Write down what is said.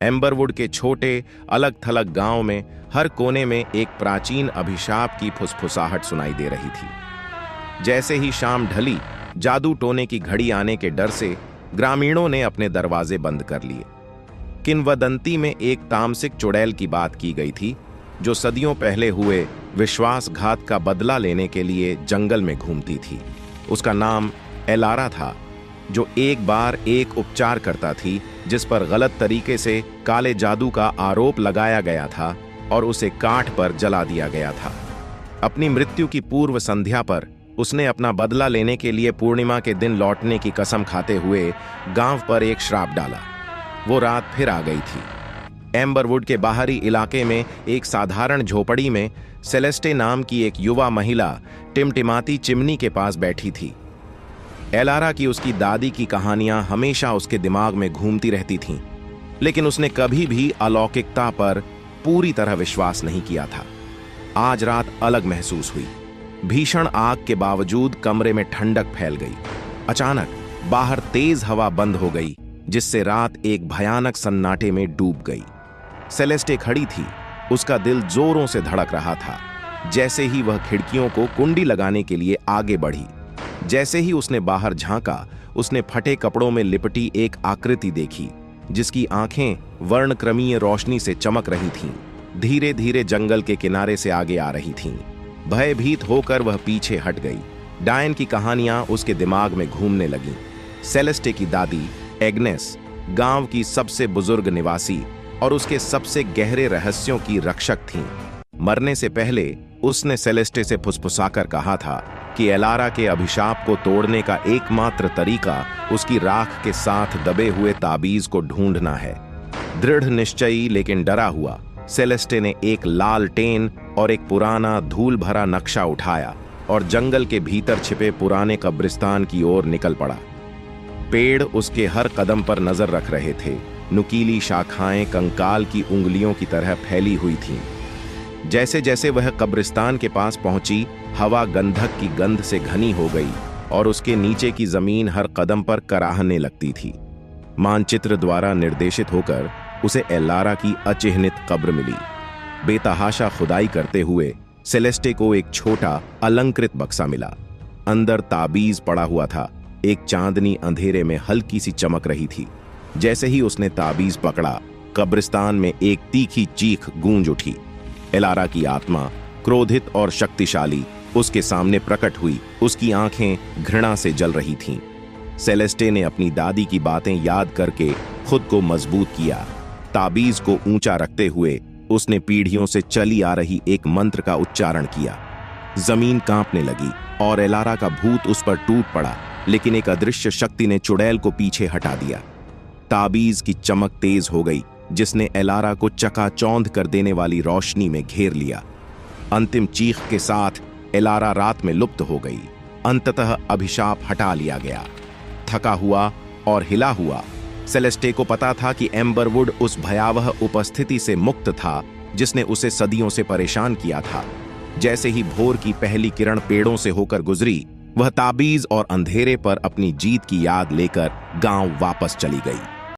एम्बरवुड के छोटे अलग थलग गांव में हर कोने में एक प्राचीन अभिशाप की फुसफुसाहट सुनाई दे रही थी। जैसे ही शाम ढली, जादू टोने की घड़ी आने के डर से ग्रामीणों ने अपने दरवाजे बंद कर लिए। किंवदंती में एक तामसिक चुड़ैल की बात की गई थी जो सदियों पहले हुए विश्वासघात का बदला लेने के लिए जंगल में घूमती थी। उसका नाम एलारा था, जो एक बार एक उपचार करता थी जिस पर गलत तरीके से काले जादू का आरोप लगाया गया था और उसे काठ पर जला दिया गया था। अपनी मृत्यु की पूर्व संध्या पर उसने अपना बदला लेने के लिए पूर्णिमा के दिन लौटने की कसम खाते हुए गांव पर एक श्राप डाला। वो रात फिर आ गई थी। एम्बरवुड के बाहरी इलाके में एक साधारण झोपड़ी में सेलेस्टे नाम की एक युवा महिला टिमटिमाती चिमनी के पास बैठी थी। एलारा की उसकी दादी की कहानियां हमेशा उसके दिमाग में घूमती रहती थीं, लेकिन उसने कभी भी अलौकिकता पर पूरी तरह विश्वास नहीं किया था। आज रात अलग महसूस हुई। भीषण आग के बावजूद कमरे में ठंडक फैल गई। अचानक बाहर तेज हवा बंद हो गई, जिससे रात एक भयानक सन्नाटे में डूब गई। सेलेस्टे खड़ी थी, उसका दिल जोरों से धड़क रहा था। जैसे ही वह खिड़कियों को कुंडी लगाने के लिए आगे बढ़ी, जैसे ही उसने बाहर झांका, उसने फटे कपड़ों में लिपटी एक आकृति देखी जिसकी आंखें वर्णक्रमीय रोशनी से चमक रही थीं। धीरे धीरे जंगल के किनारे से आगे आ रही थीं। भयभीत होकर वह पीछे हट गई। डायन की कहानियां उसके दिमाग में घूमने लगीं। सेलेस्टे की दादी एग्नेस गांव की सबसे बुजुर्ग निवासी और उसके सबसे गहरे रहस्यों की रक्षक थीं। मरने से पहले उसने सेलेस्टे से फुसफुसाकर कहा था कि एलारा के अभिशाप को तोड़ने का एकमात्र तरीका उसकी राख के साथ दबे हुए ताबीज को ढूंढना है। दृढ़ निश्चयी लेकिन डरा हुआ, सेलेस्टे ने एक लालटेन और एक पुराना धूल भरा नक्शा उठाया और जंगल के भीतर छिपे पुराने कब्रिस्तान की ओर निकल पड़ा। पेड़ उसके हर कदम पर नजर रख रहे थे। नुकीली शाखाएं कंकाल की उंगलियों की तरह फैली हुई थीं। जैसे जैसे वह कब्रिस्तान के पास पहुंची, हवा गंधक की गंध से घनी हो गई और उसके नीचे की जमीन हर कदम पर कराहने लगती थी। मानचित्र द्वारा निर्देशित होकर उसे एलारा की अचिह्नित कब्र मिली। बेतहाशा खुदाई करते हुए सेलेस्टे को एक छोटा अलंकृत बक्सा मिला। अंदर ताबीज पड़ा हुआ था। एक चांदनी अंधेरे में हल्की सी चमक रही थी। जैसे ही उसने ताबीज पकड़ा, कब्रिस्तान में एक तीखी चीख गूंज उठी। एलारा की आत्मा, क्रोधित और शक्तिशाली, उसके सामने प्रकट हुई। उसकी आंखें घृणा से जल रही थीं। सेलेस्टे ने अपनी दादी की बातें याद करके खुद को मजबूत किया। ताबीज को ऊंचा रखते हुए उसने पीढ़ियों से चली आ रही एक मंत्र का उच्चारण किया। जमीन कांपने लगी और एलारा का भूत उस पर टूट पड़ा, लेकिन एक अदृश्य शक्ति ने चुड़ैल को पीछे हटा दिया। ताबीज की चमक तेज हो गई, जिसने एलारा को चकाचौंध कर देने वाली रोशनी में घेर लिया। अंतिम चीख के साथ एलारा रात में लुप्त हो गई। अंततः अभिशाप हटा लिया गया। थका हुआ और हिला हुआ, सेलेस्टे को पता था कि एम्बरवुड उस भयावह उपस्थिति से मुक्त था जिसने उसे सदियों से परेशान किया था। जैसे ही भोर की पहली किरण पेड़ों से होकर गुजरी, वह ताबीज और अंधेरे पर अपनी जीत की याद लेकर गांव वापस चली गई।